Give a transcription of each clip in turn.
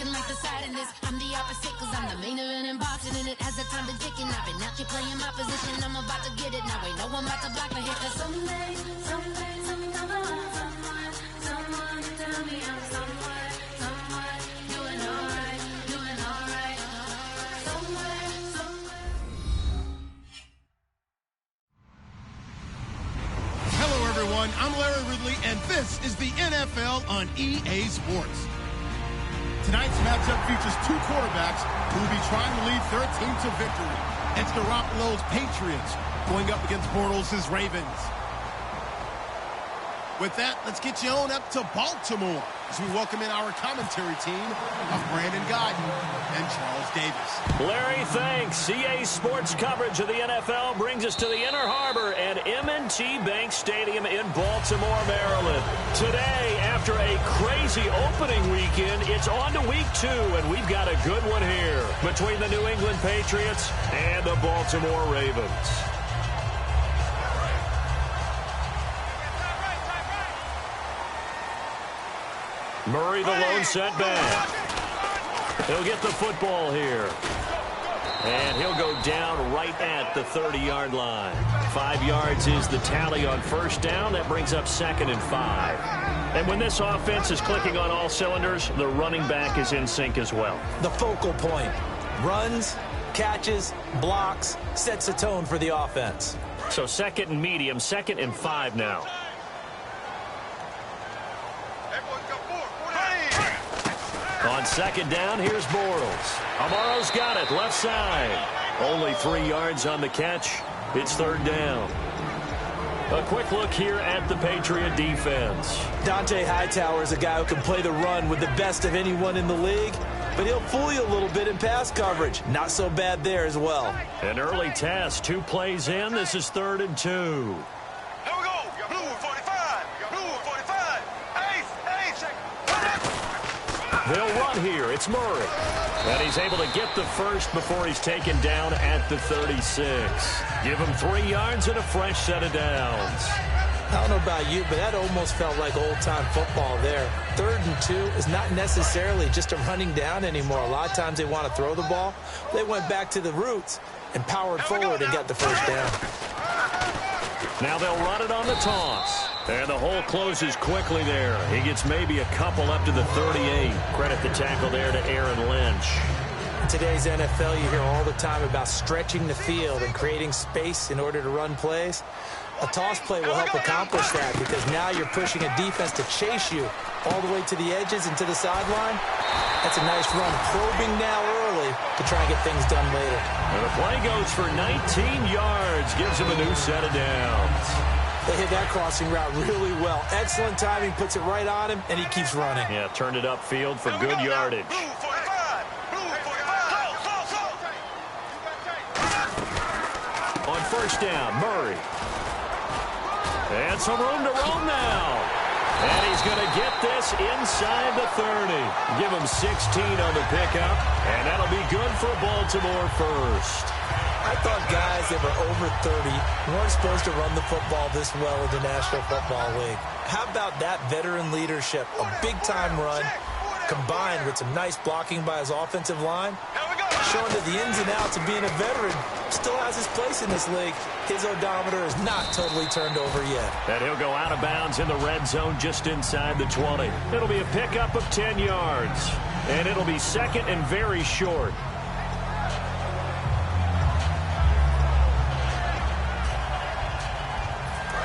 looking like the side in this. I'm the opposite, cause I'm the main event in boxing, and it has the time been ticking. I've been out here playing my position, I'm about to get it. Now ain't no one about to block my hit, cause someday, someone tell me I'm someone doing alright, somewhere. Hello everyone, I'm Larry Ridley, and this is the NFL on EA Sports. Tonight's matchup features two quarterbacks who will be trying to lead their team to victory. It's Garoppolo's Patriots going up against Bortles' Ravens. With that, let's get you on up to Baltimore as we welcome in our commentary team of Brandon Guyton and Charles Davis. Larry, thanks. EA Sports coverage of the NFL brings us to the Inner Harbor at M&T Bank Stadium in Baltimore, Maryland. Today, after a crazy opening weekend, it's on to week 2, and we've got a good one here between the New England Patriots and the Baltimore Ravens. Murray, the lone setback. He'll get the football here. And he'll go down right at the 30-yard line. 5 yards is the tally on first down. That brings up 2nd and 5. And when this offense is clicking on all cylinders, the running back is in sync as well. The focal point. Runs, catches, blocks, sets a tone for the offense. So 2nd and medium, 2nd and 5 now. On 2nd down, here's Bortles. Amaro's got it, left side. Only 3 yards on the catch. It's 3rd down. A quick look here at the Patriot defense. Dante Hightower is a guy who can play the run with the best of anyone in the league, but he'll fool you a little bit in pass coverage. Not so bad there as well. An early test, 2 plays in. This is 3rd and 2. They'll run here. It's Murray. And he's able to get the first before he's taken down at the 36. Give him 3 yards and a fresh set of downs. I don't know about you, but that almost felt like old-time football there. 3rd and 2 is not necessarily just a running down anymore. A lot of times they want to throw the ball. They went back to the roots and powered forward and got the first down. Now they'll run it on the toss. And the hole closes quickly there. He gets maybe a couple up to the 38. Credit the tackle there to Aaron Lynch. In today's NFL, you hear all the time about stretching the field and creating space in order to run plays. A toss play will help accomplish that because now you're pushing a defense to chase you all the way to the edges and to the sideline. That's a nice run, probing now early to try and get things done later. And the play goes for 19 yards, gives him a new set of downs. They hit that crossing route really well. Excellent timing, puts it right on him, and he keeps running. Yeah, turned it upfield for good yardage. On first down, Murray. And some room to roam now. And he's going to get this inside the 30. Give him 16 on the pickup, and that'll be good for Baltimore first. I thought guys that were over 30 weren't supposed to run the football this well in the National Football League. How about that veteran leadership? A big-time run combined with some nice blocking by his offensive line. Showing that the ins and outs of being a veteran still has his place in this league. His odometer is not totally turned over yet. And he'll go out of bounds in the red zone just inside the 20. It'll be a pickup of 10 yards. And it'll be 2nd and very short.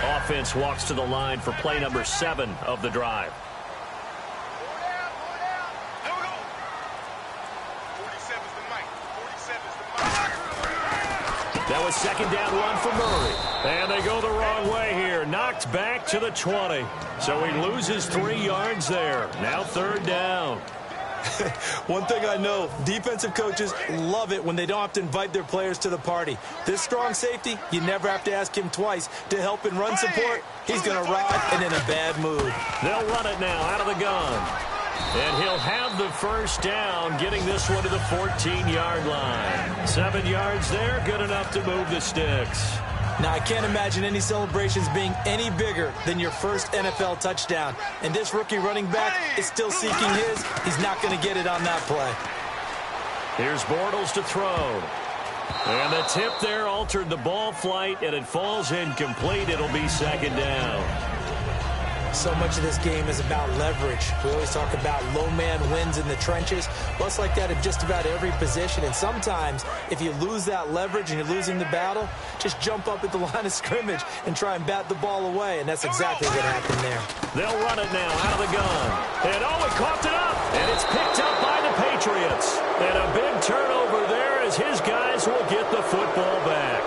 Offense walks to the line for play number 7 of the drive. That was 2nd down run for Murray. And they go the wrong way here. Knocked back to the 20. So he loses 3 yards there. Now 3rd down. One thing I know, defensive coaches love it when they don't have to invite their players to the party. This strong safety, you never have to ask him twice to help in run support. He's going to ride and in a bad mood. They'll run it now out of the gun. And he'll have the first down, getting this one to the 14-yard line. 7 yards there, good enough to move the sticks. Now, I can't imagine any celebrations being any bigger than your first NFL touchdown. And this rookie running back is still seeking his. He's not going to get it on that play. Here's Bortles to throw. And the tip there altered the ball flight, and it falls incomplete. It'll be second down. So much of this game is about leverage. We always talk about low man wins in the trenches. Well, it's like that in just about every position. And sometimes, if you lose that leverage and you're losing the battle, just jump up at the line of scrimmage and try and bat the ball away. And that's exactly what happened there. They'll run it now out of the gun. And he coughed it up. And it's picked up by the Patriots. And a big turnover there as his guys will get the football back.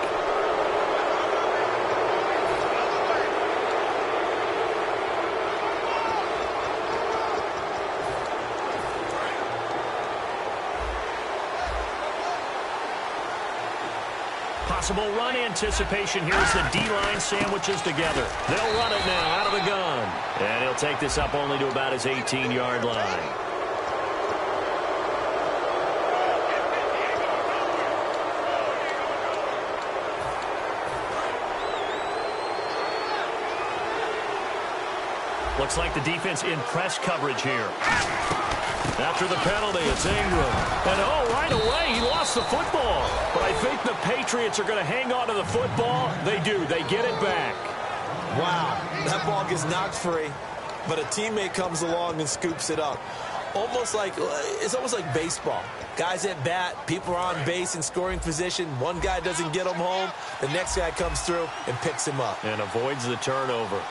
Possible run anticipation here as the D-line sandwiches together. They'll run it now out of the gun. And he'll take this up only to about his 18-yard line. Looks like the defense in press coverage here. After the penalty, it's Ingram. And right away, he lost the football. But I think the Patriots are going to hang on to the football. They do. They get it back. Wow, that ball gets knocked free, but a teammate comes along and scoops it up. It's almost like baseball. Guys at bat, people are on base in scoring position. One guy doesn't get him home. The next guy comes through and picks him up. And avoids the turnover.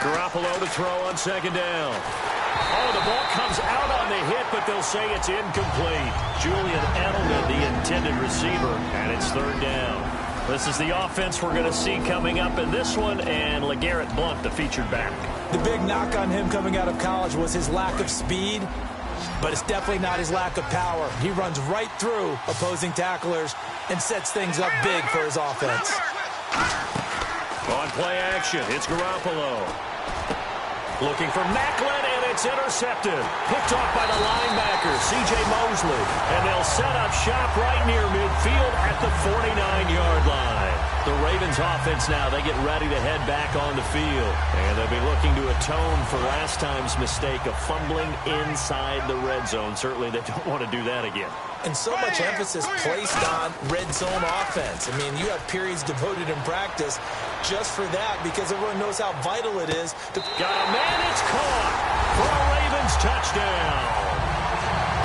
Garoppolo to throw on second down. Oh, the ball comes out on the hit, but they'll say it's incomplete. Julian Edelman, the intended receiver, and it's third down. This is the offense we're going to see coming up in this one, and LeGarrette Blount, the featured back. The big knock on him coming out of college was his lack of speed, but it's definitely not his lack of power. He runs right through opposing tacklers and sets things up big for his offense. On play action, it's Garoppolo. Looking for Macklin, and it's intercepted. Picked off by the linebacker, C.J. Mosley. And they'll set up shop right near midfield at the 49-yard line. The Ravens offense now, they get ready to head back on the field. And they'll be looking to atone for last time's mistake of fumbling inside the red zone. Certainly they don't want to do that again. And so much emphasis placed on red zone offense. I mean, you have periods devoted in practice just for that because everyone knows how vital it is. Got a man, it's caught for a Ravens touchdown.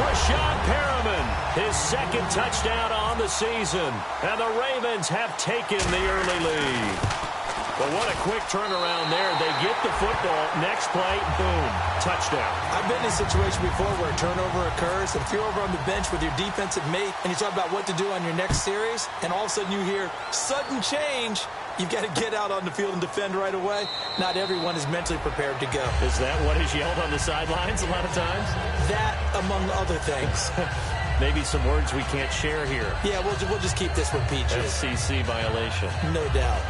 Rashad Perriman, his second touchdown on the season. And the Ravens have taken the early lead. But what a quick turnaround there. They get the football. Next play, boom, touchdown. I've been in a situation before where a turnover occurs, and if you're over on the bench with your defensive mate and you talk about what to do on your next series, and all of a sudden you hear sudden change, you've got to get out on the field and defend right away. Not everyone is mentally prepared to go. Is that what is yelled on the sidelines a lot of times? That, among other things. Maybe some words we can't share here. Yeah, we'll just keep this with peaches. FCC violation. No doubt.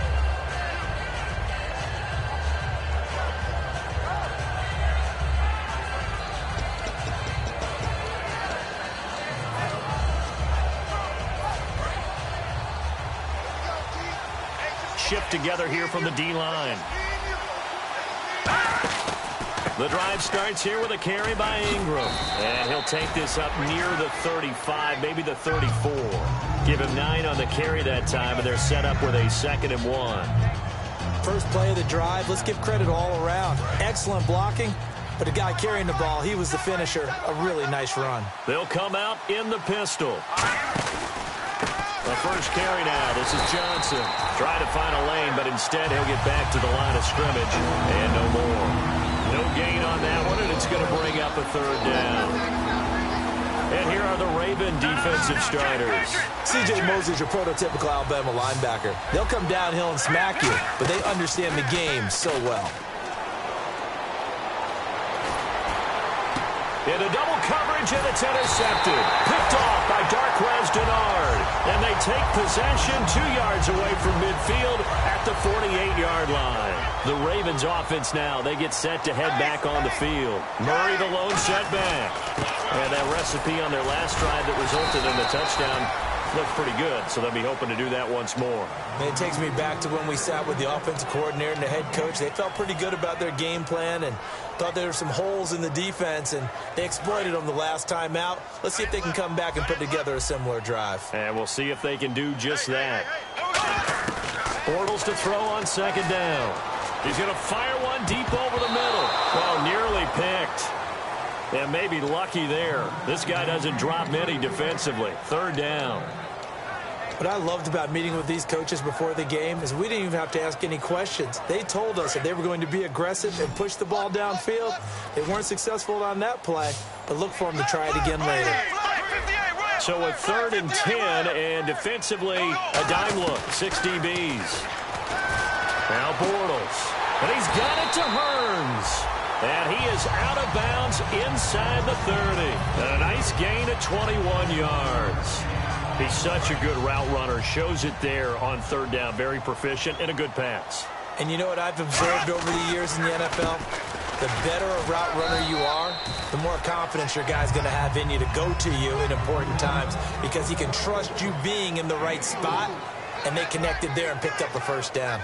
Shift together here from the D-line. The drive starts here with a carry by Ingram. And he'll take this up near the 35, maybe the 34. Give him 9 on the carry that time, and they're set up with a 2nd and 1. First play of the drive, let's give credit all around. Excellent blocking, but the guy carrying the ball, he was the finisher. A really nice run. They'll come out in the pistol. The first carry now. This is Johnson. Trying to find a lane, but instead he'll get back to the line of scrimmage. And no more. No gain on that one, and it's going to bring up a third down. And here are the Raven defensive starters. C.J. Mosley's your prototypical Alabama linebacker. They'll come downhill and smack you, but they understand the game so well. Into double coverage, and it's intercepted. Picked off by Darquez Denard. And they take possession 2 yards away from midfield at the 48-yard line. The Ravens offense now, they get set to head back on the field. Murray the lone setback. And that recipe on their last drive that resulted in the touchdown both look pretty good, so they'll be hoping to do that once more. And it takes me back to when we sat with the offensive coordinator and the head coach. They felt pretty good about their game plan and thought there were some holes in the defense, and they exploited them the last time out. Let's see if they can come back and put together a similar drive. And we'll see if they can do just that. Bortles to throw on second down. He's going to fire one deep over the middle. Well, nearly picked. And maybe lucky there. This guy doesn't drop many defensively. Third down. What I loved about meeting with these coaches before the game is we didn't even have to ask any questions. They told us that they were going to be aggressive and push the ball downfield. They weren't successful on that play, but look for them to try it again later. So a 3rd and 10, and defensively a dime look. 6 DBs. Now Bortles. And he's got it to Hearns. And he is out of bounds inside the 30. And a nice gain of 21 yards. He's such a good route runner. Shows it there on 3rd down. Very proficient and a good pass. And you know what I've observed over the years in the NFL? The better a route runner you are, the more confidence your guy's going to have in you to go to you in important times because he can trust you being in the right spot, and they connected there and picked up a first down.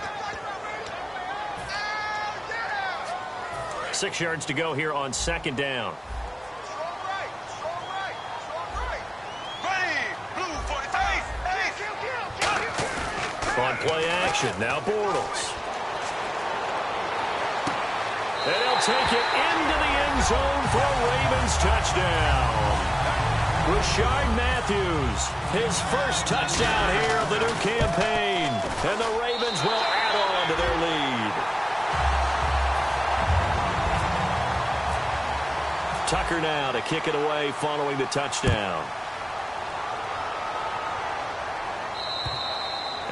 6 yards to go here on 2nd down. On play action, now Bortles. And he'll take it into the end zone for a Ravens touchdown. Rashard Matthews, his first touchdown here of the new campaign. And the Ravens will add on to their lead. Tucker now to kick it away following the touchdown.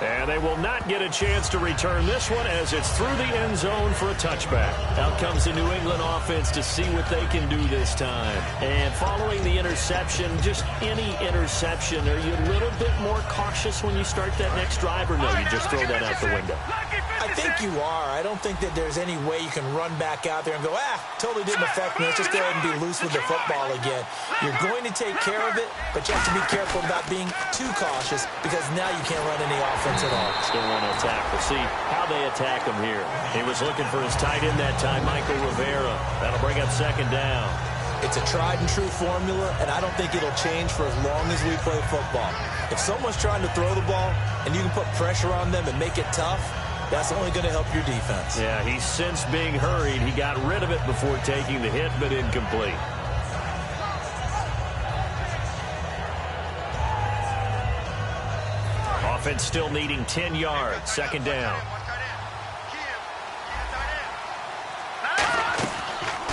And they will not get a chance to return this one as it's through the end zone for a touchback. Out comes the New England offense to see what they can do this time. And following the interception, just any interception, are you a little bit more cautious when you start that next drive, or no, you just throw that out the window? I think you are. I don't think that there's any way you can run back out there and go, totally didn't affect me. Let's just go ahead and be loose with the football again. You're going to take care of it, but you have to be careful about being too cautious because now you can't run any offense at all. Still want to attack. We'll see how they attack him here. He was looking for his tight end that time, Michael Rivera. That'll bring up 2nd down. It's a tried and true formula, and I don't think it'll change for as long as we play football. If someone's trying to throw the ball and you can put pressure on them and make it tough, that's only going to help your defense. Yeah, he's since being hurried. He got rid of it before taking the hit, but incomplete. Offense still needing 10 yards. 2nd down.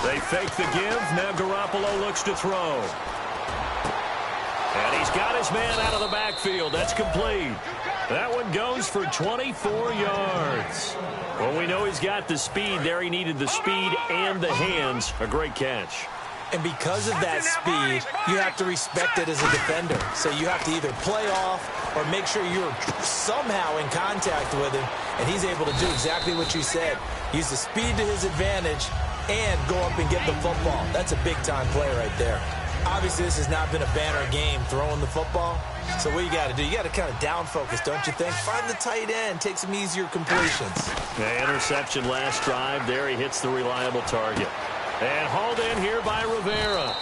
They fake the give. Now Garoppolo looks to throw. And he's got his man out of the backfield. That's complete. That one goes for 24 yards. Well, we know he's got the speed there. He needed the speed and the hands. A great catch. And because of that speed, you have to respect it as a defender. So you have to either play off or make sure you're somehow in contact with him. And he's able to do exactly what you said. Use the speed to his advantage and go up and get the football. That's a big-time play right there. Obviously, this has not been a banner game throwing the football. So what you got to do, you got to kind of down focus, don't you think? Find the tight end, take some easier completions. The interception last drive. There he hits the reliable target. And hauled in here by Rivera.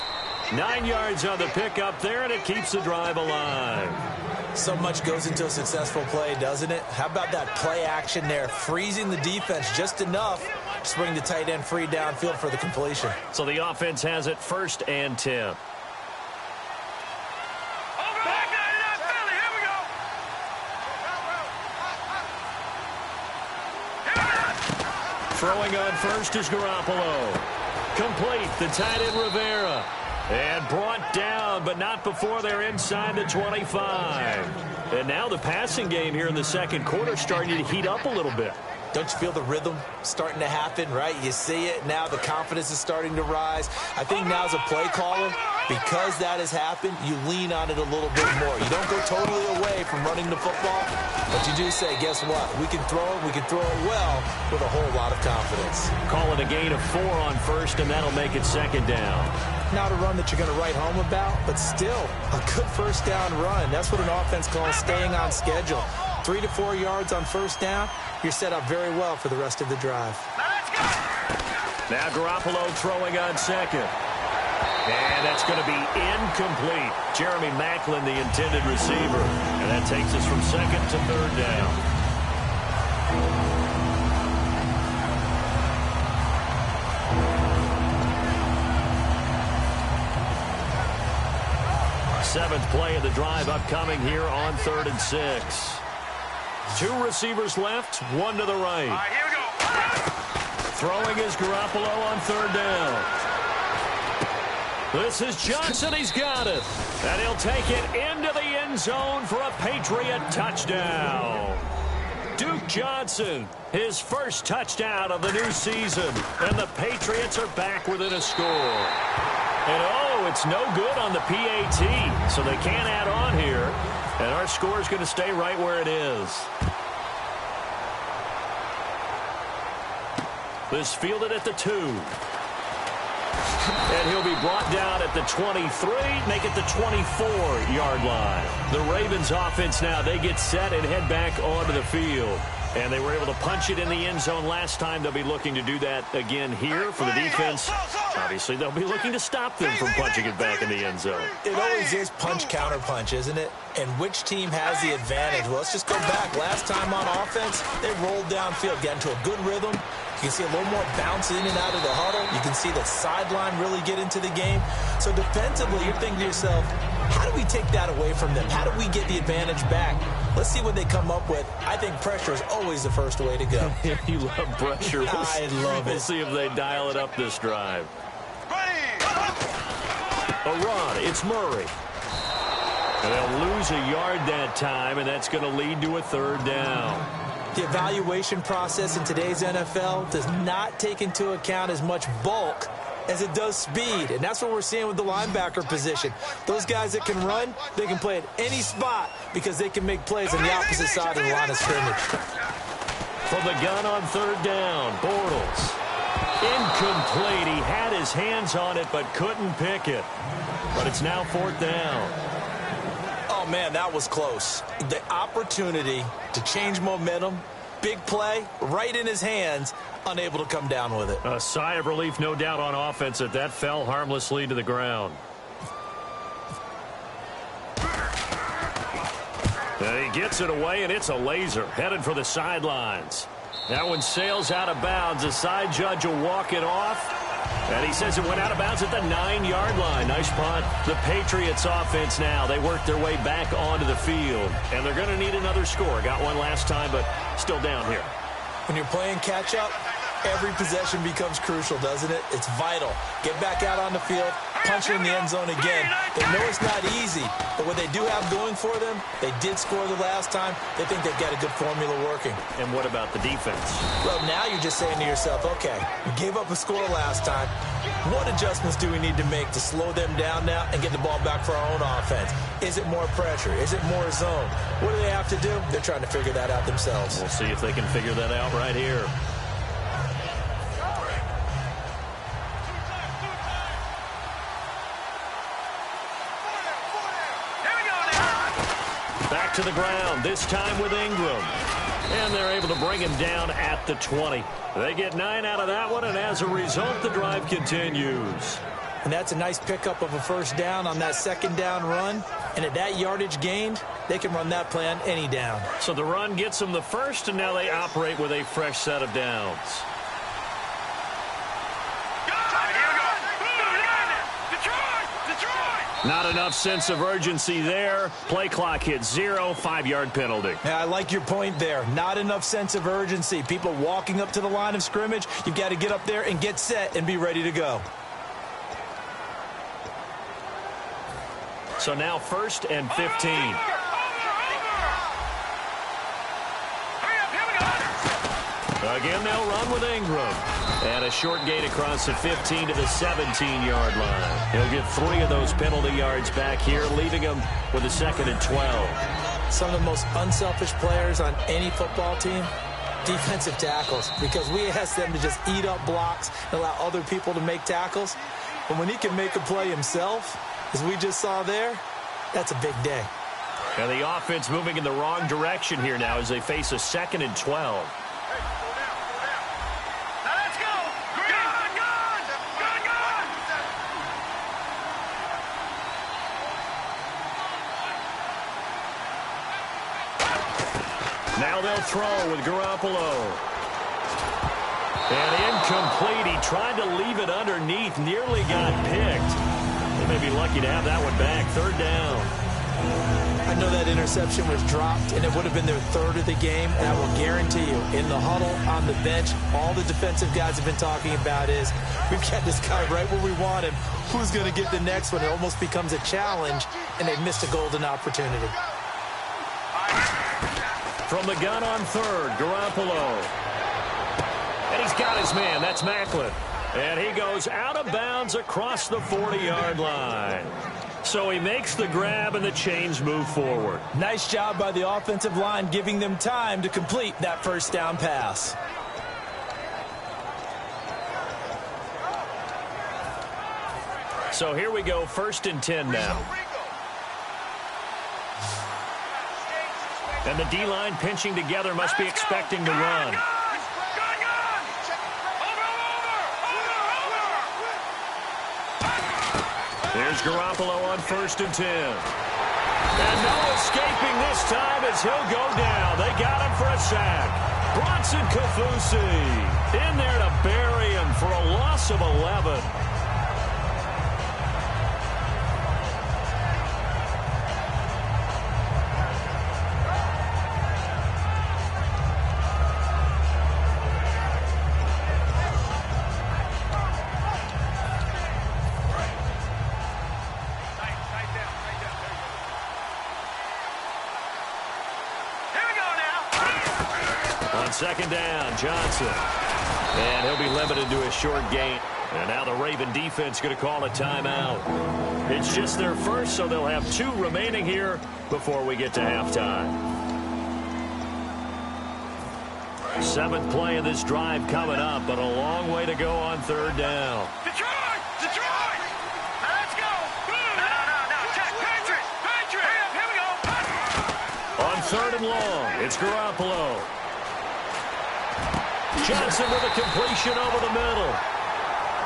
9 yards on the pickup there, and it keeps the drive alive. So much goes into a successful play, doesn't it? How about that play action there, freezing the defense just enough to bring the tight end free downfield for the completion. So the offense has it 1st and 10. Throwing on first is Garoppolo. Complete, the tight end Rivera. And brought down, but not before they're inside the 25. And now the passing game here in the 2nd quarter starting to heat up a little bit. Don't you feel the rhythm starting to happen, right? You see it now. The confidence is starting to rise. I think now as a play caller, because that has happened, you lean on it a little bit more. You don't go totally away from running the football, but you do say, guess what? We can throw it well with a whole lot of confidence. Call it a gain of 4 on first, and that'll make it second down. Not a run that you're going to write home about, but still a good first down run. That's what an offense calls staying on schedule. 3 to 4 yards on first down, you're set up very well for the rest of the drive. Now Garoppolo throwing on second. And that's going to be incomplete. Jeremy Maclin, the intended receiver. And that takes us from second to third down. Seventh play of the drive upcoming here on 3rd and 6. 2 receivers left, 1 to the right. All right, here we go. Throwing is Garoppolo on 3rd down. This is Johnson. He's got it. And he'll take it into the end zone for a Patriot touchdown. Duke Johnson, his first touchdown of the new season. And the Patriots are back within a score. And, oh, it's no good on the PAT, so they can't add on here. And our score is going to stay right where it is. This fielded at the 2. And he'll be brought down at the 23, make it the 24-yard line. The Ravens offense now, they get set and head back onto the field. And they were able to punch it in the end zone last time. They'll be looking to do that again here for the defense. Obviously, they'll be looking to stop them from punching it back in the end zone. It always is punch-counter-punch, isn't it? And which team has the advantage? Well, let's just go back. Last time on offense, they rolled downfield, got into a good rhythm. You can see a little more bounce in and out of the huddle. You can see the sideline really get into the game. So defensively, you're thinking to yourself, how do we take that away from them? How do we get the advantage back? Let's see what they come up with. I think pressure is always the first way to go. You love pressure. I love it. We'll see if they dial it up this drive. A run. It's Murray. And they'll lose a yard that time, and that's going to lead to a 3rd down. The evaluation process in today's NFL does not take into account as much bulk as it does speed. And that's what we're seeing with the linebacker position. Those guys that can run, they can play at any spot because they can make plays on the opposite side of the line of scrimmage. From the gun on 3rd down, Bortles. Incomplete. He had his hands on it but couldn't pick it. But it's now 4th down. Oh, man, that was close. The opportunity to change momentum, big play, right in his hands, unable to come down with it. A sigh of relief, no doubt, on offense that that fell harmlessly to the ground. And he gets it away, and it's a laser headed for the sidelines. That one sails out of bounds. The side judge will walk it off. And he says it went out of bounds at the 9-yard line. Nice punt. The Patriots offense now, they work their way back onto the field. And they're going to need another score. Got one last time, but still down here. When you're playing catch-up, every possession becomes crucial, doesn't it? It's vital. Get back out on the field, punch it in the end zone again. They know it's not easy, but what they do have going for them, they did score the last time. They think they've got a good formula working. And what about the defense? Well, now you're just saying to yourself, okay, we gave up a score last time. What adjustments do we need to make to slow them down now and get the ball back for our own offense? Is it more pressure? Is it more zone? What do they have to do? They're trying to figure that out themselves. We'll see if they can figure that out right here. Back to the ground, this time with Ingram. And they're able to bring him down at the 20. They get 9 out of that one, and as a result, the drive continues. And that's a nice pickup of a first down on that 2nd down run. And at that yardage gained, they can run that play on any down. So the run gets them the first, and now they operate with a fresh set of downs. Not enough sense of urgency there. Play clock hits 0, 5-yard penalty. Yeah, I like your point there. Not enough sense of urgency. People walking up to the line of scrimmage, you've got to get up there and get set and be ready to go. So now 1st and 15. Again, they'll run with Ingram. And a short gain across the 15 to the 17-yard line. He'll get 3 of those penalty yards back here, leaving him with a 2nd and 12. Some of the most unselfish players on any football team, defensive tackles, because we ask them to just eat up blocks and allow other people to make tackles. But when he can make a play himself, as we just saw there, that's a big day. And the offense moving in the wrong direction here now as they face a 2nd and 12. Now they'll throw with Garoppolo. And incomplete. He tried to leave it underneath. Nearly got picked. They may be lucky to have that one back. 3rd down. I know that interception was dropped, and it would have been their 3rd of the game. And I will guarantee you, in the huddle, on the bench, all the defensive guys have been talking about is, we've got this guy right where we want him. Who's going to get the next one? It almost becomes a challenge, and they've missed a golden opportunity. From the gun on 3rd, Garoppolo. And he's got his man. That's Macklin. And he goes out of bounds across the 40-yard line. So he makes the grab, and the chains move forward. Nice job by the offensive line, giving them time to complete that 1st down pass. So here we go, 1st and 10 now. And the D-line pinching together, must be expecting to run. Here's Garoppolo on 1st and 10. And no escaping this time as he'll go down. They got him for a sack. Bronson Kafusi in there to bury him for a loss of 11. On 2nd down, Johnson. And he'll be limited to a short gain. And now the Raven defense going to call a timeout. It's just their 1st, so they'll have 2 remaining here before we get to halftime. 7th play of this drive coming up, but a long way to go on 3rd down. Detroit! Detroit! Now let's go! No. Check. Patriots! Here we go! On 3rd and long, it's Garoppolo. Johnson with a completion over the middle.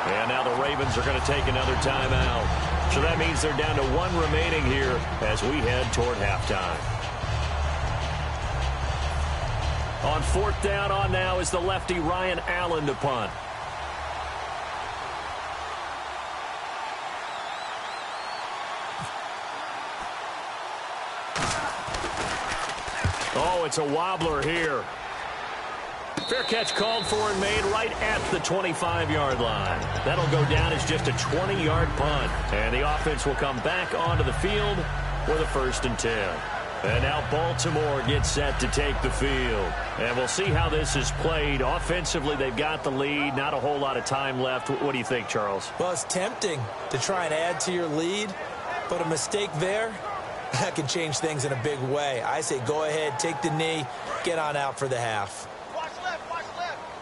And now the Ravens are going to take another timeout. So that means they're down to 1 remaining here as we head toward halftime. On 4th down on now is the lefty Ryan Allen to punt. Oh, it's a wobbler here. Fair catch called for and made right at the 25-yard line. That'll go down as just a 20-yard punt. And the offense will come back onto the field with a 1st and 10. And now Baltimore gets set to take the field. And we'll see how this is played. Offensively, they've got the lead. Not a whole lot of time left. What do you think, Charles? Well, it's tempting to try and add to your lead, but a mistake there, that can change things in a big way. I say go ahead, take the knee, get on out for the half. Watch left.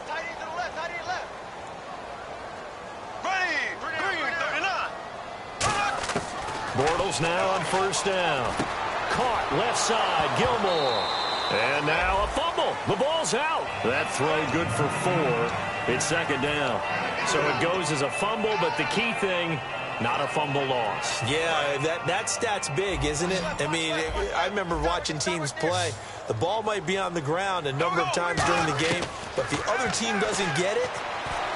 Tight end to the left. Ready. 39. Bortles now on 1st down. Caught left side, Gilmore. And now a fumble. The ball's out. That throw good for 4. It's 2nd down. So it goes as a fumble, but the key thing, not a fumble loss. Yeah, that stat's big, isn't it? I mean, I remember watching teams play. The ball might be on the ground a number of times during the game, but if the other team doesn't get it,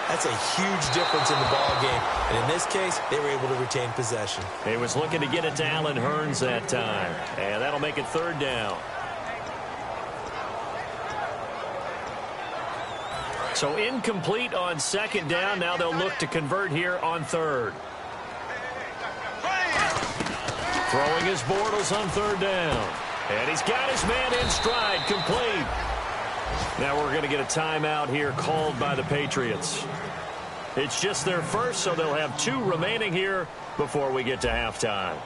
that's a huge difference in the ball game. And in this case, they were able to retain possession. He was looking to get it to Allen Hurns that time. And that'll make it 3rd down. So incomplete on 2nd down. Now they'll look to convert here on 3rd. Throwing his Bortles on 3rd down. And he's got his man in stride, complete. Now we're going to get a timeout here called by the Patriots. It's just their first, so they'll have 2 remaining here before we get to halftime.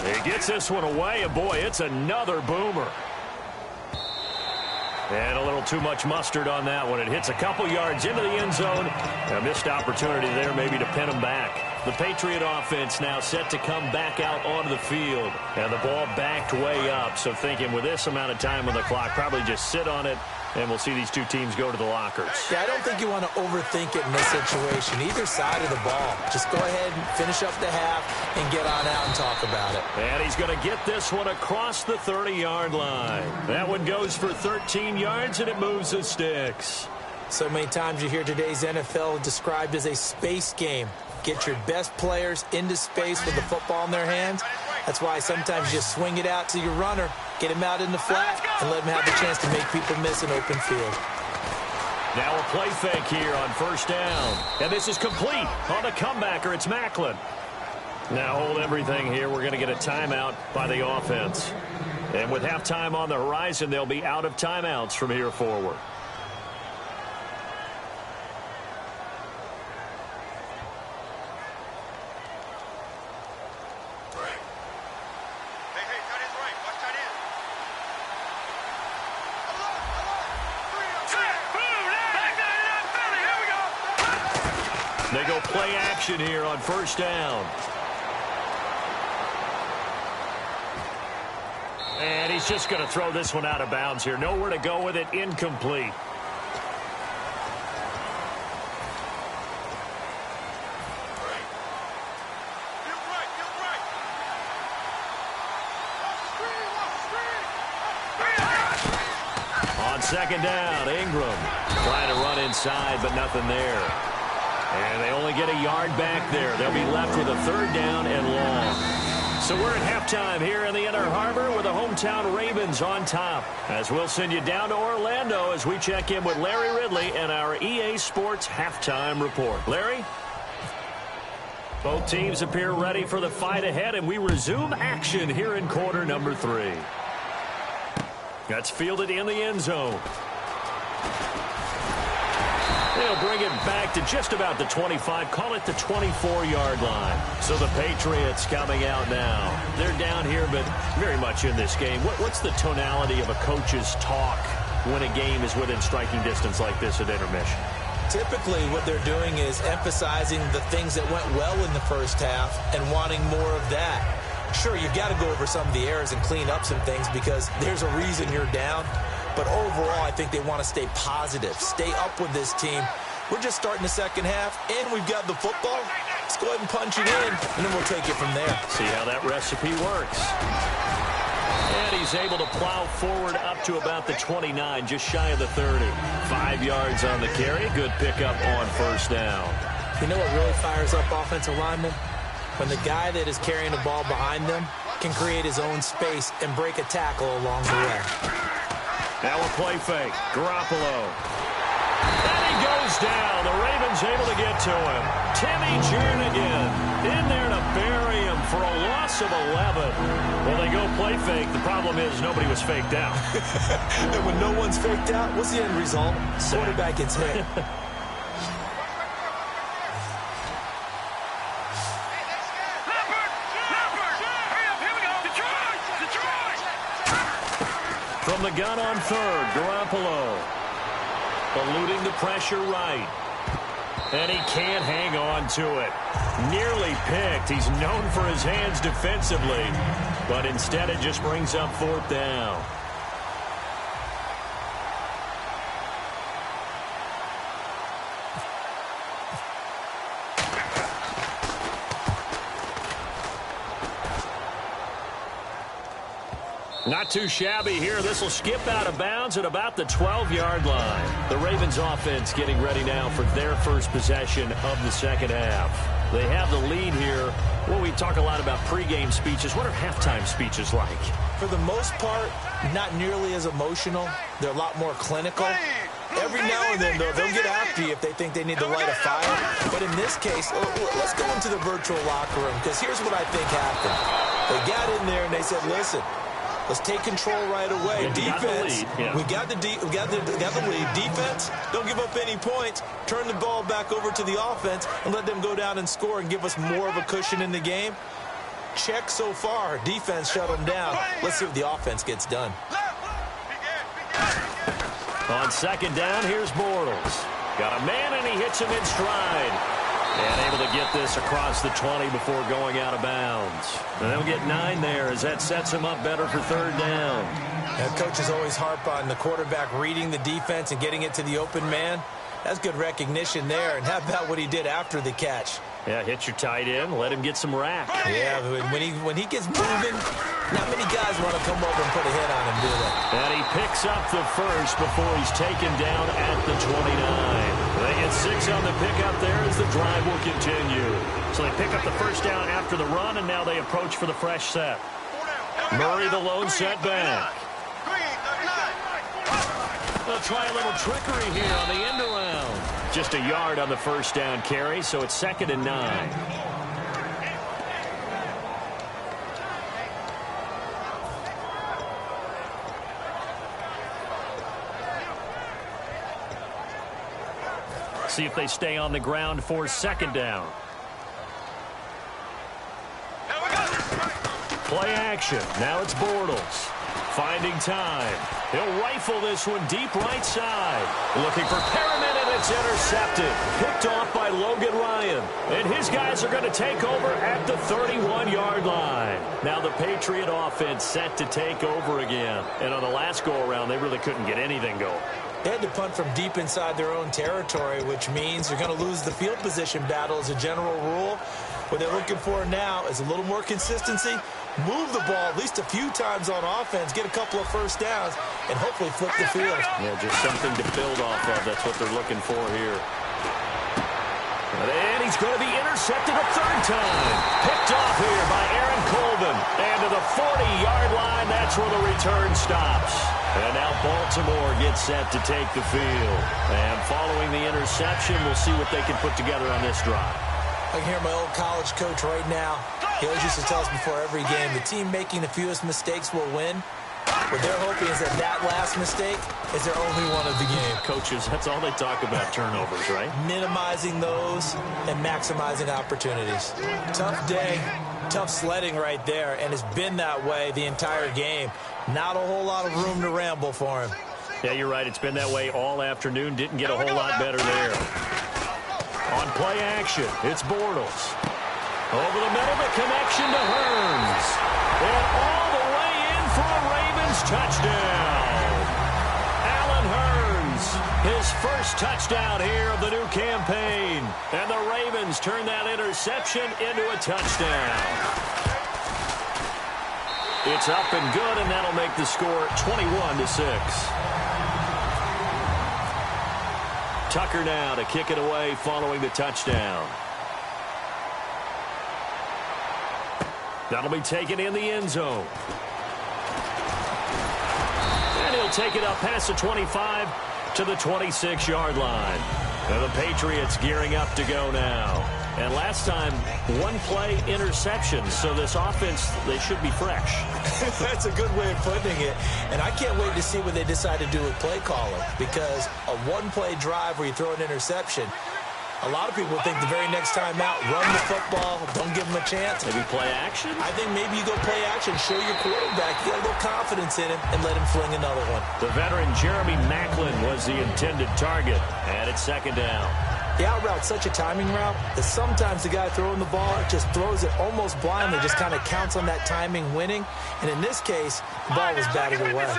He gets this one away, and boy, it's another boomer. And a little too much mustard on that one. It hits a couple yards into the end zone. A missed opportunity there maybe to pin them back. The Patriot offense now set to come back out onto the field. And the ball backed way up. So thinking with this amount of time on the clock, probably just sit on it, and we'll see these 2 teams go to the lockers. Yeah, I don't think you want to overthink it in this situation. Either side of the ball. Just go ahead and finish up the half and get on out and talk about it. And he's going to get this one across the 30-yard line. That one goes for 13 yards, and it moves the sticks. So many times you hear today's NFL described as a space game. Get your best players into space with the football in their hands. That's why sometimes you just swing it out to your runner, get him out in the flat, and let him have the chance to make people miss an open field. Now a play fake here on first down. And this is complete on the comebacker. It's Macklin. Now hold everything here. We're going to get a timeout by the offense. And with halftime on the horizon, they'll be out of timeouts from here forward. They go play action here on first down. And he's just going to throw this one out of bounds here. Nowhere to go with it. Incomplete. On second down, Ingram trying to run inside, but nothing there. And they only get a yard back there. They'll be left with a 3rd down and long. So we're at halftime here in the Inner Harbor with the hometown Ravens on top. As we'll send you down to Orlando as we check in with Larry Ridley and our EA Sports halftime report. Larry? Both teams appear ready for the fight ahead, and we resume action here in quarter number 3. That's fielded in the end zone. They'll bring it back to just about the 25, call it the 24-yard line. So the Patriots coming out now. They're down here, but very much in this game. What's the tonality of a coach's talk when a game is within striking distance like this at intermission? Typically, what they're doing is emphasizing the things that went well in the first half and wanting more of that. Sure, you've got to go over some of the errors and clean up some things because there's a reason you're down. But overall, I think they want to stay positive, stay up with this team. We're just starting the second half, and we've got the football. Let's go ahead and punch it in, and then we'll take it from there. See how that recipe works. And he's able to plow forward up to about the 29, just shy of the 30. 5 yards on the carry. Good pickup on first down. You know what really fires up offensive linemen? When the guy that is carrying the ball behind them can create his own space and break a tackle along the way. Now a play fake. Garoppolo. And he goes down. The Ravens able to get to him. Timmy Jernigan in there to bury him for a loss of 11. Well, they go play fake. The problem is nobody was faked out. And when no one's faked out, what's the end result? Quarterback gets hit. From the gun on third, Garoppolo eluding the pressure right. And he can't hang on to it. Nearly picked. He's known for his hands defensively, but instead it just brings up 4th down. Not too shabby here. This will skip out of bounds at about the 12-yard line. The Ravens offense getting ready now for their first possession of the second half. They have the lead here. Well, we talk a lot about pregame speeches. What are halftime speeches like? For the most part, not nearly as emotional. They're a lot more clinical. Every now and then, though, they'll get after you if they think they need to light a fire. But in this case, let's go into the virtual locker room, because here's what I think happened. They got in there and they said, listen, let's take control right away. Defense, we got the lead. Defense, don't give up any points. Turn the ball back over to the offense and let them go down and score and give us more of a cushion in the game. Check so far. Defense shut them down. Let's see if the offense gets done. On second down, here's Bortles. Got a man, and he hits him in stride. And able to get this across the 20 before going out of bounds. And they'll get 9 there as that sets him up better for third down. Now, coaches always harp on the quarterback reading the defense and getting it to the open man. That's good recognition there. And how about what he did after the catch? Yeah, hit your tight end, let him get some rack. Yeah, when he gets moving, not many guys want to come over and put a hit on him, do they? And he picks up the first before he's taken down at the 29. They get 6 on the pickup there as the drive will continue. So they pick up the first down after the run, and now they approach for the fresh set. Murray, the lone setback. They'll try a little trickery here on the end around. Just a yard on the first down carry, so it's 2nd and 9. See if they stay on the ground for 2nd down. Play action. Now it's Bortles. Finding time. He'll rifle this one deep right side. Looking for Perriman, and it's intercepted. Picked off by Logan Ryan. And his guys are going to take over at the 31-yard line. Now the Patriot offense set to take over again. And on the last go-around, they really couldn't get anything going. They had to punt from deep inside their own territory, which means you're going to lose the field position battle as a general rule. What they're looking for now is a little more consistency, move the ball at least a few times on offense, get a couple of first downs, and hopefully flip the field. Yeah, just something to build off of. That's what they're looking for here. And he's going to be intercepted a third time. Picked off here by Aaron Colvin. And to the 40-yard line, that's where the return stops. And now Baltimore gets set to take the field. And following the interception, we'll see what they can put together on this drive. I can hear my old college coach right now. He always used to tell us before every game, the team making the fewest mistakes will win. What they're hoping is that that last mistake is their only one of the game. Coaches, that's all they talk about, turnovers, right? Minimizing those and maximizing opportunities. Tough day, tough sledding right there, and it's been that way the entire game. Not a whole lot of room to ramble for him. Yeah, you're right. It's been that way all afternoon. Didn't get a whole lot better there. On play action, it's Bortles. Over the middle, the connection to Hearns. And all the way in for a Ravens touchdown. Allen Hearns, his first touchdown here of the new campaign. And the Ravens turn that interception into a touchdown. It's up and good, and that'll make the score 21-6. Tucker now to kick it away following the touchdown. That'll be taken in the end zone. And he'll take it up past the 25 to the 26-yard line. And the Patriots gearing up to go now. And last time, one-play interception. So this offense, they should be fresh. That's a good way of putting it. And I can't wait to see what they decide to do with play calling. Because a one-play drive where you throw an interception, a lot of people think the very next time out, run the football, don't give them a chance. Maybe play action? I think maybe you go play action, show your quarterback, you got a little confidence in him, and let him fling another one. The veteran Jeremy Maclin was the intended target, and it's 2nd down. The out route's such a timing route that sometimes the guy throwing the ball just throws it almost blindly, just kind of counts on that timing winning. And in this case, the ball was batted away.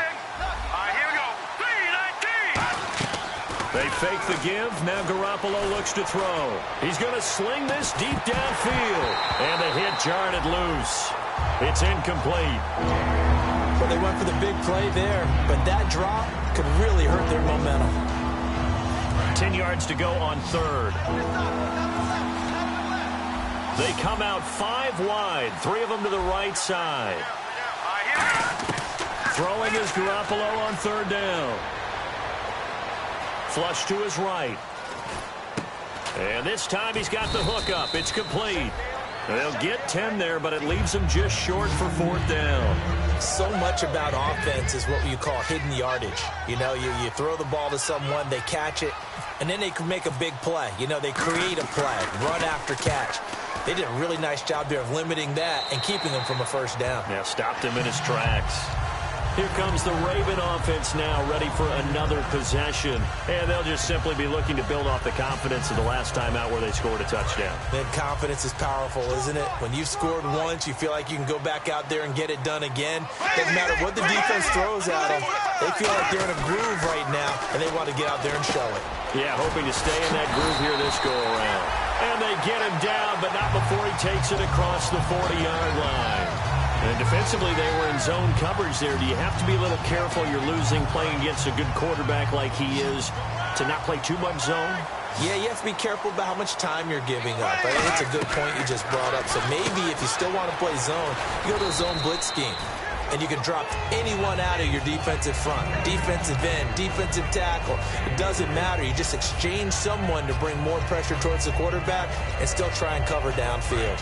They fake the give. Now Garoppolo looks to throw. He's going to sling this deep downfield. And the hit jarred it loose. It's incomplete. Well, they went for the big play there, but that drop could really hurt their momentum. 10 yards to go on third. They come out 5 wide. 3 of them to the right side. Throwing is Garoppolo on third down. Flush to his right. And this time he's got the hook up. It's complete. They'll get 10 there, but it leaves them just short for 4th down. So much about offense is what you call hidden yardage. You know, you throw the ball to someone, they catch it, and then they can make a big play. You know, they create a play, run after catch. They did a really nice job there of limiting that and keeping him from a first down. Yeah, stopped him in his tracks. Here comes the Raven offense now, ready for another possession. And they'll just simply be looking to build off the confidence of the last time out where they scored a touchdown. Man, confidence is powerful, isn't it? When you've scored once, you feel like you can go back out there and get it done again. Doesn't matter what the defense throws at them. They feel like they're in a groove right now, and they want to get out there and show it. Yeah, hoping to stay in that groove here this go-around. And they get him down, but not before he takes it across the 40-yard line. And defensively, they were in zone coverage there. Do you have to be a little careful? You're losing playing against a good quarterback like he is to not play too much zone? Yeah, you have to be careful about how much time you're giving up. I think it's a good point you just brought up. So maybe if you still want to play zone, you go to a zone blitz scheme. And you can drop anyone out of your defensive front, defensive end, defensive tackle. It doesn't matter. You just exchange someone to bring more pressure towards the quarterback and still try and cover downfield.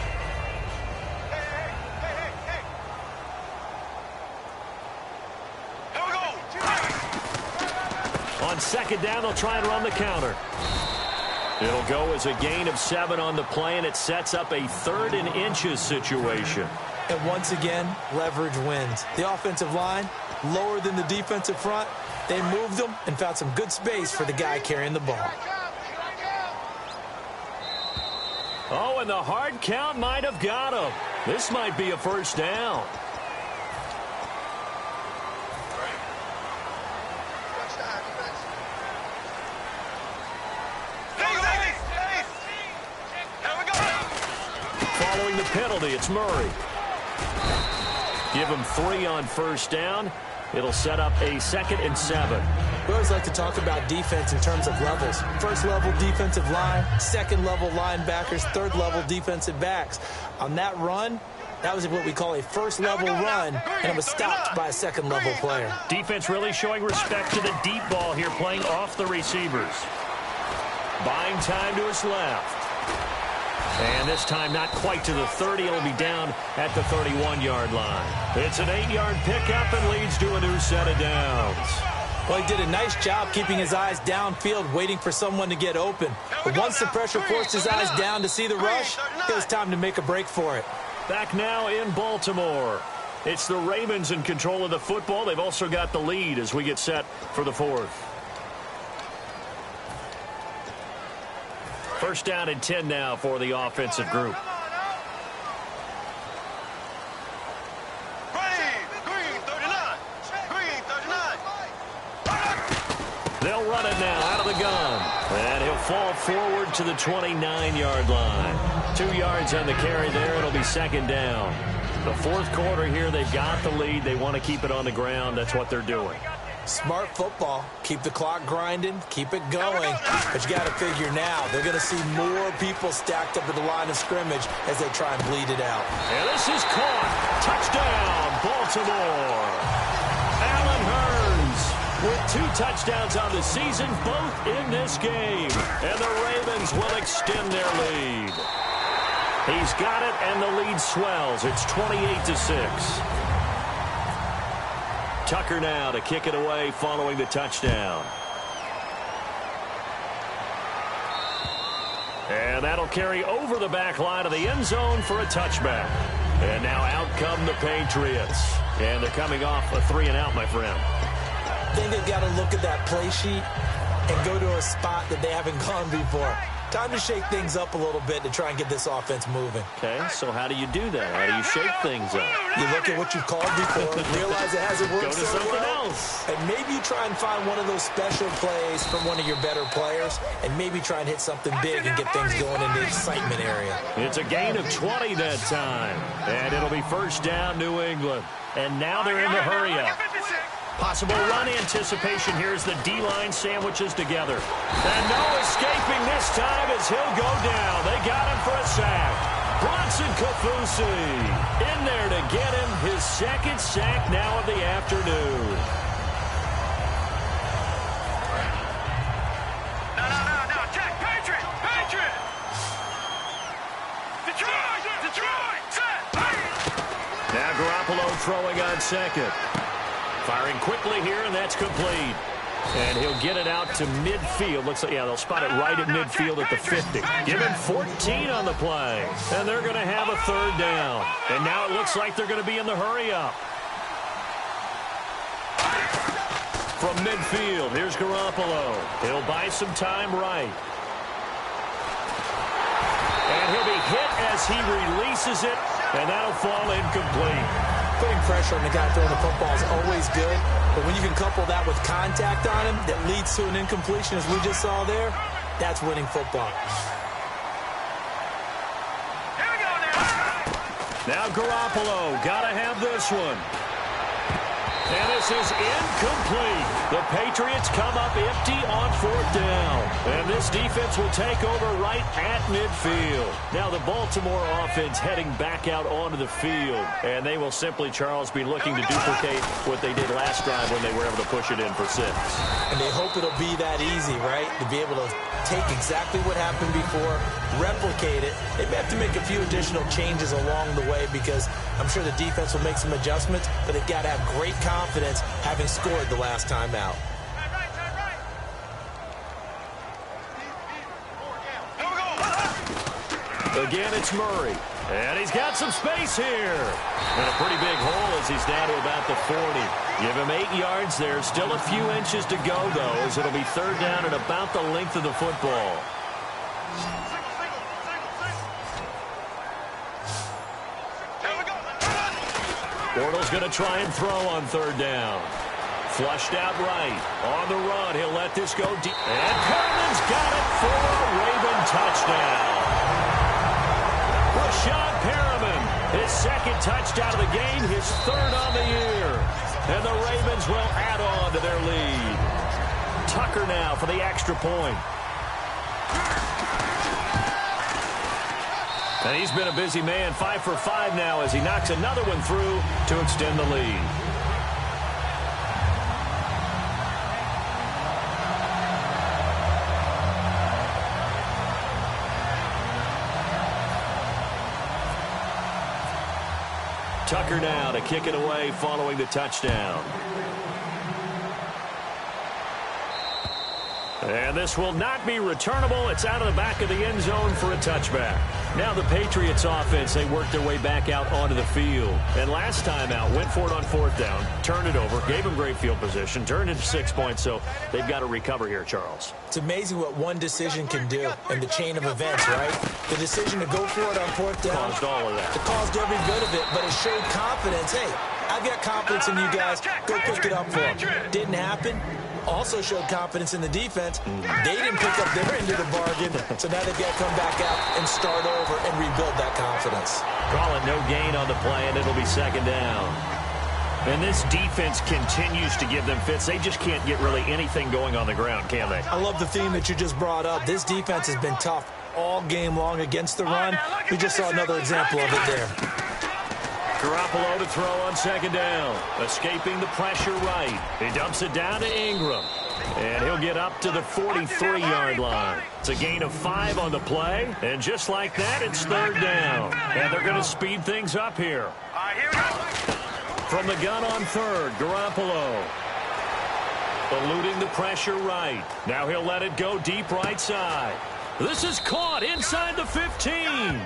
On 2nd down, they'll try and run the counter. It'll go as a gain of 7 on the play, and it sets up a 3rd and inches situation. And once again, leverage wins. The offensive line, lower than the defensive front. They moved them and found some good space for the guy carrying the ball. Oh, and the hard count might have got him. This might be a 1st down. Following the penalty, it's Murray. Give him 3 on 1st down. It'll set up a 2nd and 7. We always like to talk about defense in terms of levels. 1st level defensive line, 2nd level linebackers, 3rd level defensive backs. On that run, that was what we call a 1st level run, and it was stopped by a 2nd level player. Defense really showing respect to the deep ball here, playing off the receivers. Buying time to his left. And this time not quite to the 30. It'll be down at the 31-yard line. It's an 8-yard pickup and leads to a new set of downs. Well, he did a nice job keeping his eyes downfield, waiting for someone to get open. But once the pressure forced his eyes down to see the rush, it was time to make a break for it. Back now in Baltimore. It's the Ravens in control of the football. They've also got the lead as we get set for the 4th. 1st down and 10 now for the offensive group. They'll run it now out of the gun. And he'll fall forward to the 29-yard line. 2 yards on the carry there. It'll be 2nd down. The 4th quarter here, they've got the lead. They want to keep it on the ground. That's what they're doing. Smart football. Keep the clock grinding. Keep it going. But you got to figure now, they're going to see more people stacked up at the line of scrimmage as they try and bleed it out. And this is caught. Touchdown, Baltimore. Allen Hurns with 2 touchdowns on the season, both in this game. And the Ravens will extend their lead. He's got it, and the lead swells. It's 28-6. Tucker now to kick it away following the touchdown. And that'll carry over the back line of the end zone for a touchback. And now out come the Patriots. And they're coming off a 3-and-out, my friend. I think they've got to look at that play sheet and go to a spot that they haven't gone before. Time to shake things up a little bit to try and get this offense moving. Okay, so how do you do that? How do you shake things up? You look at what you've called before, realize it hasn't worked so well, and maybe you try and find one of those special plays from one of your better players, and maybe try and hit something big and get things going in the excitement area. It's a gain of 20 that time, and it'll be 1st down, New England. And now they're in the hurry-up. Possible run anticipation. Here's the D-line sandwiches together. And no escaping this time as he'll go down. They got him for a sack. Bronson Kafusi in there to get him his 2nd sack now of the afternoon. No, Jack, Patriots! Detroit! throwing on second. Firing quickly here, and that's complete. And he'll get it out to midfield. Looks like, yeah, they'll spot it right at midfield at the 50. Give him 14 on the play. And they're going to have a third down. And now it looks like they're going to be in the hurry-up. From midfield, here's Garoppolo. He'll buy some time right. And he'll be hit as he releases it, and that'll fall incomplete. Putting pressure on the guy throwing the football is always good, but when you can couple that with contact on him that leads to an incompletion, as we just saw there, that's winning football. Here we go now. Now Garoppolo, gotta have this one. And this is incomplete. The Patriots come up empty on fourth down. And this defense will take over right at midfield. Now the Baltimore offense heading back out onto the field. And they will simply, Charles, be looking to duplicate what they did last drive when they were able to push it in for 6. And they hope it'll be that easy, right? To be able to take exactly what happened before, replicate it. They may have to make a few additional changes along the way because I'm sure the defense will make some adjustments, but they've got to have great confidence having scored the last time out. Again, it's Murray. And he's got some space here. And a pretty big hole as he's down to about the 40. Give him 8 yards there. Still a few inches to go, though, as it'll be third down and about the length of the football. Bortles going to try and throw on third down. Flushed out right. On the run, he'll let this go deep. And Perriman's got it for a Raven touchdown. Rashad Perriman, his second touchdown of the game, his third on the year. And the Ravens will add on to their lead. Tucker now for the extra point. And he's been a busy man, 5 for 5 now as he knocks another one through to extend the lead. Tucker now to kick it away following the touchdown. And this will not be returnable. It's out of the back of the end zone for a touchback. Now the Patriots offense, they worked their way back out onto the field. And last time out, went for it on fourth down, turned it over, gave them great field position, turned it to 6 points, so they've got to recover here, Charles. It's amazing what one decision can do in the chain of events, right? The decision to go for it on fourth down. Caused all of that. It caused every bit of it, but it showed confidence. Hey, I've got confidence in you guys. Go pick it up for them. Didn't happen. Also showed confidence in the defense. They didn't pick up their end of the bargain, so now they've got to come back out and start over and rebuild that confidence. Call it no gain on the play, and it'll be second down. And this defense continues to give them fits. They just can't get really anything going on the ground, can they? I love the theme that you just brought up. This defense has been tough all game long against the run. We just saw another example of it there. Garoppolo to throw on second down. Escaping the pressure right. He dumps it down to Ingram. And he'll get up to the 43-yard line. It's a gain of 5 on the play. And just like that, it's third down. And they're going to speed things up here. From the gun on third, Garoppolo. Eluding the pressure right. Now he'll let it go deep right side. This is caught inside the 15.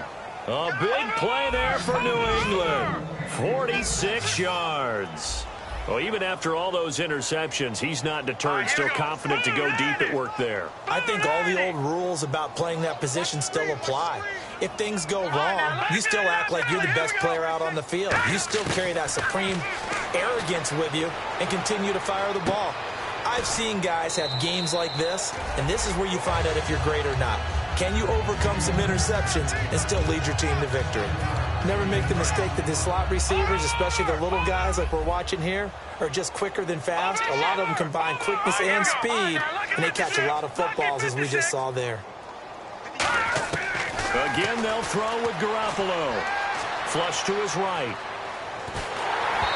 A big play there for New England. 46 yards. Well, even after all those interceptions, he's not deterred, still confident to go deep at work there. I think all the old rules about playing that position still apply. If things go wrong, you still act like you're the best player out on the field. You still carry that supreme arrogance with you and continue to fire the ball. I've seen guys have games like this, and this is where you find out if you're great or not. Can you overcome some interceptions and still lead your team to victory? Never make the mistake that the slot receivers, especially the little guys like we're watching here, are just quicker than fast. A lot of them combine quickness and speed, and they catch a lot of footballs, as we just saw there. Again, they'll throw with Garoppolo. Flush to his right.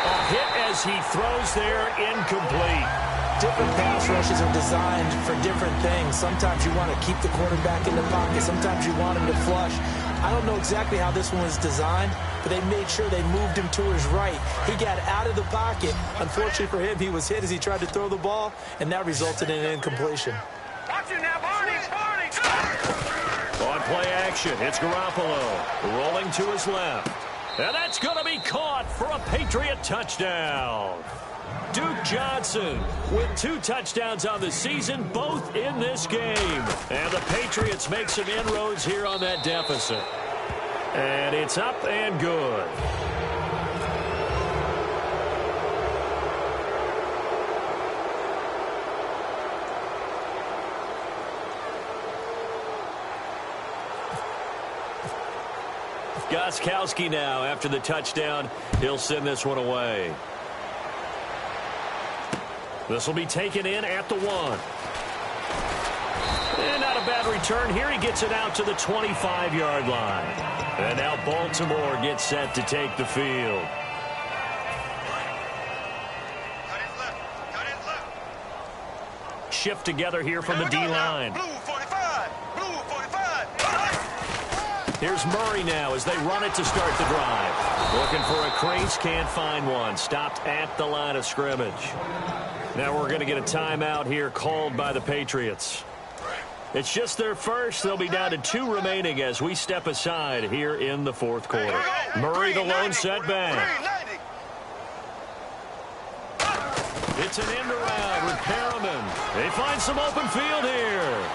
A hit as he throws there, incomplete. Different pass rushes are designed for different things. Sometimes you want to keep the quarterback in the pocket. Sometimes you want him to flush. I don't know exactly how this one was designed, but they made sure they moved him to his right. He got out of the pocket. Unfortunately for him, he was hit as he tried to throw the ball, and that resulted in an incompletion. Watch it now, Barney. On play action, it's Garoppolo rolling to his left. And that's going to be caught for a Patriot touchdown. Duke Johnson with 2 touchdowns on the season, both in this game. And the Patriots make some inroads here on that deficit. And it's up and good. Gostkowski now after the touchdown. He'll send this one away. This will be taken in at the 1. And not a bad return here. He gets it out to the 25-yard line. And now Baltimore gets set to take the field. Shift together here from the D-line. Here's Murray now as they run it to start the drive. Looking for a crease, can't find one. Stopped at the line of scrimmage. Now we're going to get a timeout here called by the Patriots. It's just their first. They'll be down to 2 remaining as we step aside here in the 4th quarter. Murray the lone setback. It's an end around with Perriman. They find some open field here.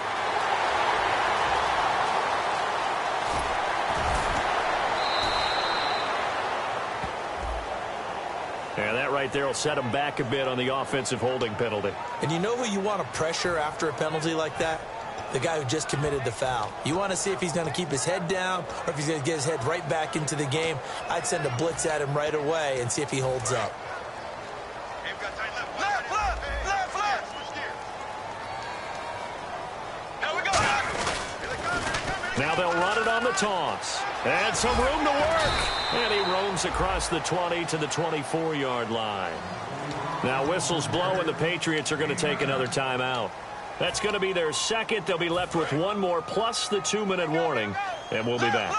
And that right there will set him back a bit on the offensive holding penalty. And you know who you want to pressure after a penalty like that? The guy who just committed the foul. You want to see if he's going to keep his head down or if he's going to get his head right back into the game. I'd send a blitz at him right away and see if he holds up. Now they'll run it on the toss. And some room to work. And he roams across the 20 to the 24-yard line. Now whistles blow and the Patriots are going to take another timeout. That's going to be their second. They'll be left with 1 more plus the 2-minute warning. And we'll be back.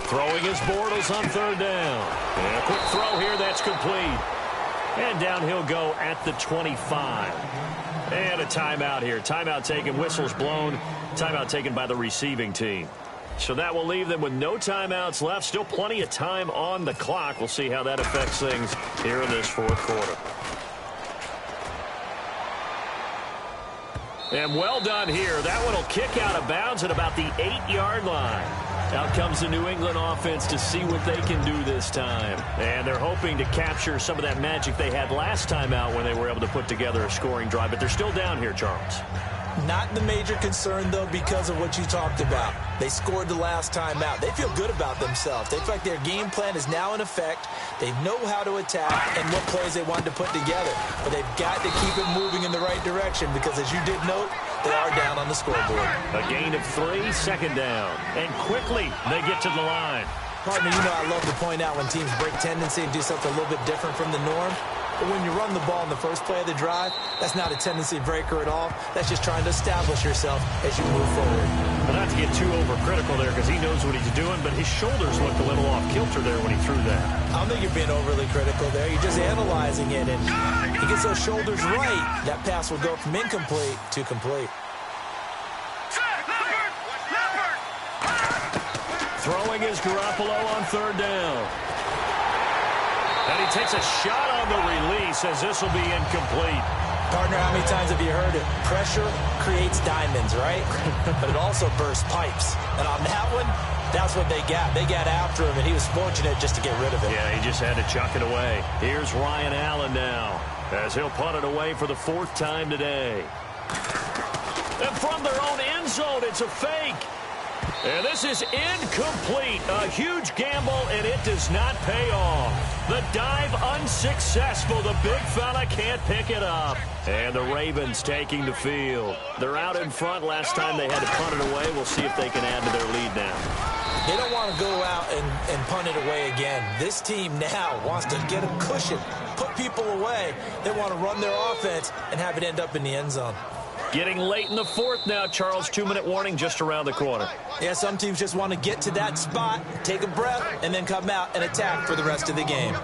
Throwing his Bortles on 3rd down. And a quick throw here. That's complete. And down he'll go at the 25. And a timeout here. Timeout taken, whistles blown. Timeout taken by the receiving team. So that will leave them with no timeouts left. Still plenty of time on the clock. We'll see how that affects things here in this 4th quarter. And well done here. That one will kick out of bounds at about the 8-yard line. Out comes the New England offense to see what they can do this time. And they're hoping to capture some of that magic they had last time out when they were able to put together a scoring drive. But they're still down here, Charles. Not the major concern, though, because of what you talked about. They scored the last time out. They feel good about themselves. They feel like their game plan is now in effect. They know how to attack and what plays they want to put together. But they've got to keep it moving in the right direction because, as you did note, they are down on the scoreboard. A gain of 3, 2nd down. And quickly they get to the line. Partner, you know I love to point out when teams break tendency and do something a little bit different from the norm. But when you run the ball in the first play of the drive, that's not a tendency breaker at all. That's just trying to establish yourself as you move forward. But not to get too overcritical there because he knows what he's doing, but his shoulders looked a little off kilter there when he threw that. I don't think you're being overly critical there. You're just analyzing it, and he gets those shoulders right. That pass will go from incomplete to complete. Throwing is Garoppolo on 3rd down. And he takes a shot on the release as this will be incomplete. Partner, how many times have you heard it? Pressure creates diamonds, right? But it also bursts pipes. And on that one, that's what they got. They got after him, and he was fortunate just to get rid of it. Yeah, he just had to chuck it away. Here's Ryan Allen now as he'll punt it away for the 4th time today. And from their own end zone, it's a fake. And this is incomplete. A huge gamble, and it does not pay off. The dive unsuccessful. The big fella can't pick it up. And the Ravens taking the field. They're out in front. Last time they had to punt it away. We'll see if they can add to their lead now. They don't want to go out and and punt it away again. This team now wants to get a cushion, put people away. They want to run their offense and have it end up in the end zone. Getting late in the fourth now, Charles. 2-minute warning just around the corner. Yeah, some teams just want to get to that spot, take a breath, and then come out and attack for the rest of the game.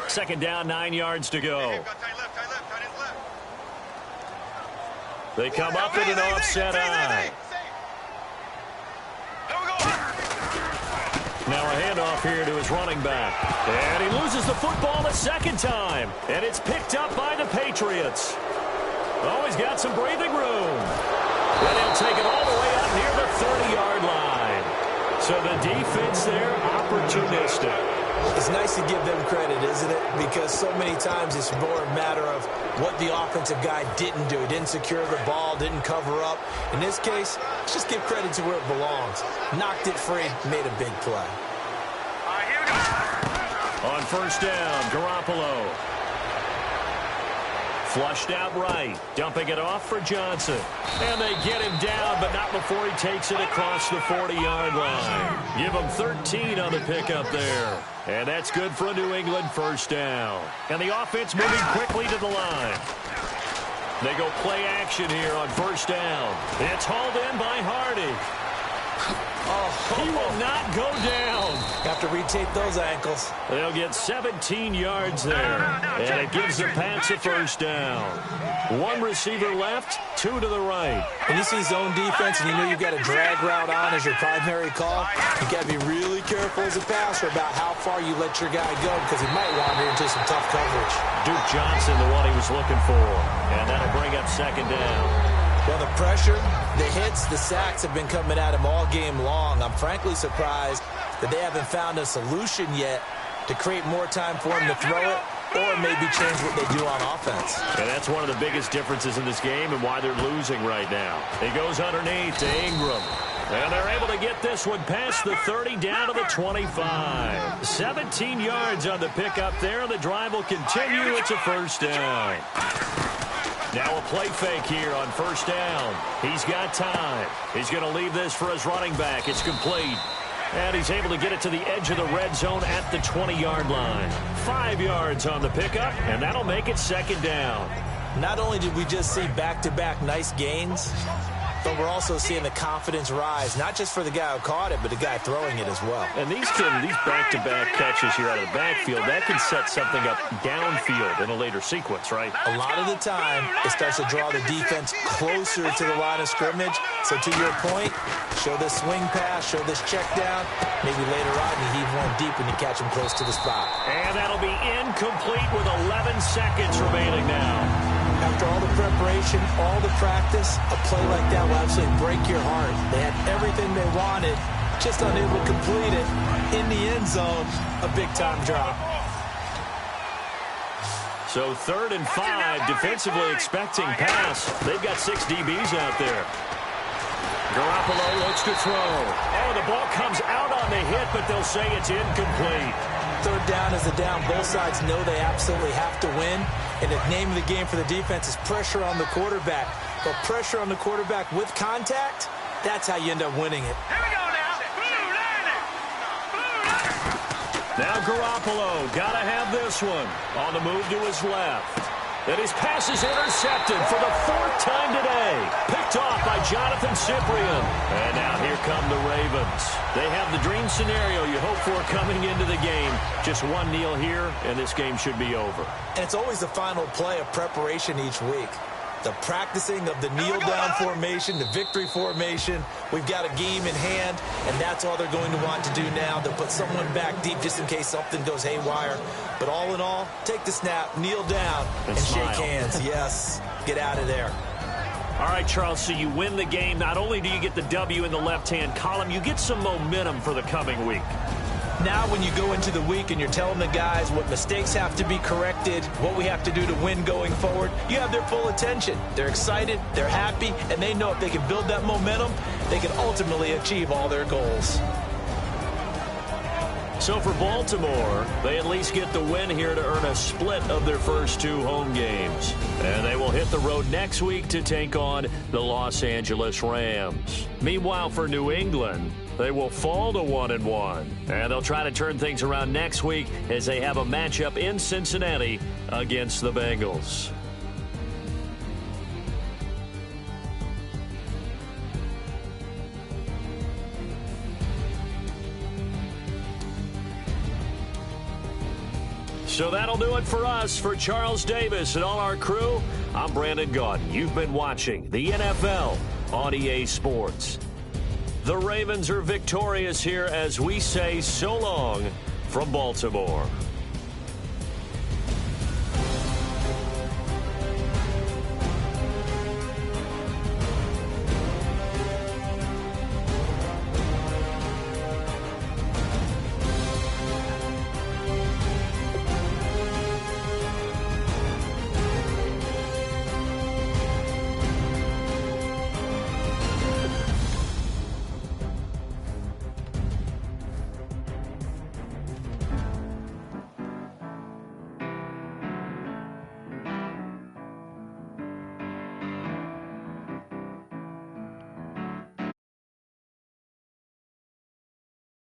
Second down, 9 yards to go. They come up in an offset eye. Now a handoff here to his running back. And he loses the football a second time. And it's picked up by the Patriots. Oh, he's got some breathing room. And he'll take it all the way up near the 30-yard line. So the defense there, opportunistic. It's nice to give them credit, isn't it? Because so many times it's more a matter of what the offensive guy didn't do. He didn't secure the ball, didn't cover up. In this case, let's just give credit to where it belongs. Knocked it free, made a big play. All right, here we go. On first down, Garoppolo. Flushed out right, dumping it off for Johnson. And they get him down, but not before he takes it across the 40-yard line. Give him 13 on the pickup there. And that's good for a New England first down. And the offense moving quickly to the line. They go play action here on first down. It's hauled in by Hardy. He will not go down. Have to retape those ankles. They'll get 17 yards there. And it gives the Pats a first down. One receiver left, two to the right. When you see zone defense and you know you've got a drag route on as your primary call, you got to be really careful as a passer about how far you let your guy go because he might wander into some tough coverage. Duke Johnson, the one he was looking for. And that'll bring up second down. Well, the pressure, the hits, the sacks have been coming at him all game long. I'm frankly surprised that they haven't found a solution yet to create more time for him to throw it or maybe change what they do on offense. And that's one of the biggest differences in this game and why they're losing right now. He goes underneath to Ingram. And they're able to get this one past the 30 down to the 25. 17 yards on the pickup there. The drive will continue. It's a first down. Now a play fake here on first down. He's got time. He's going to leave this for his running back. It's complete. And he's able to get it to the edge of the red zone at the 20-yard line. 5 yards on the pickup, and that'll make it second down. Not only did we just see back-to-back nice gains, but we're also seeing the confidence rise, not just for the guy who caught it, but the guy throwing it as well. And these back-to-back catches here out of the backfield, that can set something up downfield in a later sequence, right? A lot of the time, it starts to draw the defense closer to the line of scrimmage. So to your point, show this swing pass, show this check down. Maybe later on you heave one deep and you catch him close to the spot. And that'll be incomplete with 11 seconds remaining now. After all the preparation, all the practice, a play like that will absolutely break your heart. They had everything they wanted, just unable to complete it. In the end zone, a big-time drop. So 3rd and 5, defensively expecting pass. They've got 6 DBs out there. Garoppolo looks to throw. Oh, the ball comes out on the hit, but they'll say it's incomplete. 3rd down is the down. Both sides know they absolutely have to win. And the name of the game for the defense is pressure on the quarterback. But pressure on the quarterback with contact, that's how you end up winning it. Here we go now. Blue line. Now Garoppolo, gotta have this one. On the move to his left. And his pass is intercepted for the 4th time today. Picked off by Jonathan Cyprien. And now here come the Ravens. They have the dream scenario you hope for coming into the game. Just one kneel here, and this game should be over. And it's always the final play of preparation each week. The practicing of the kneel-down formation, the victory formation. We've got a game in hand, and that's all they're going to want to do now. They'll put someone back deep just in case something goes haywire. But all in all, take the snap, kneel down, and shake hands. Yes, get out of there. All right, Charles, so you win the game. Not only do you get the W in the left-hand column, you get some momentum for the coming week. Now when you go into the week and you're telling the guys what mistakes have to be corrected, what we have to do to win going forward, you have their full attention. They're excited, they're happy, and they know if they can build that momentum, they can ultimately achieve all their goals. So for Baltimore, they at least get the win here to earn a split of their first 2 home games. And they will hit the road next week to take on the Los Angeles Rams. Meanwhile, for New England, they will fall to 1-1. And they'll try to turn things around next week as they have a matchup in Cincinnati against the Bengals. So that'll do it for us. For Charles Davis and all our crew, I'm Brandon Gaudin. You've been watching the NFL on EA Sports. The Ravens are victorious here as we say so long from Baltimore.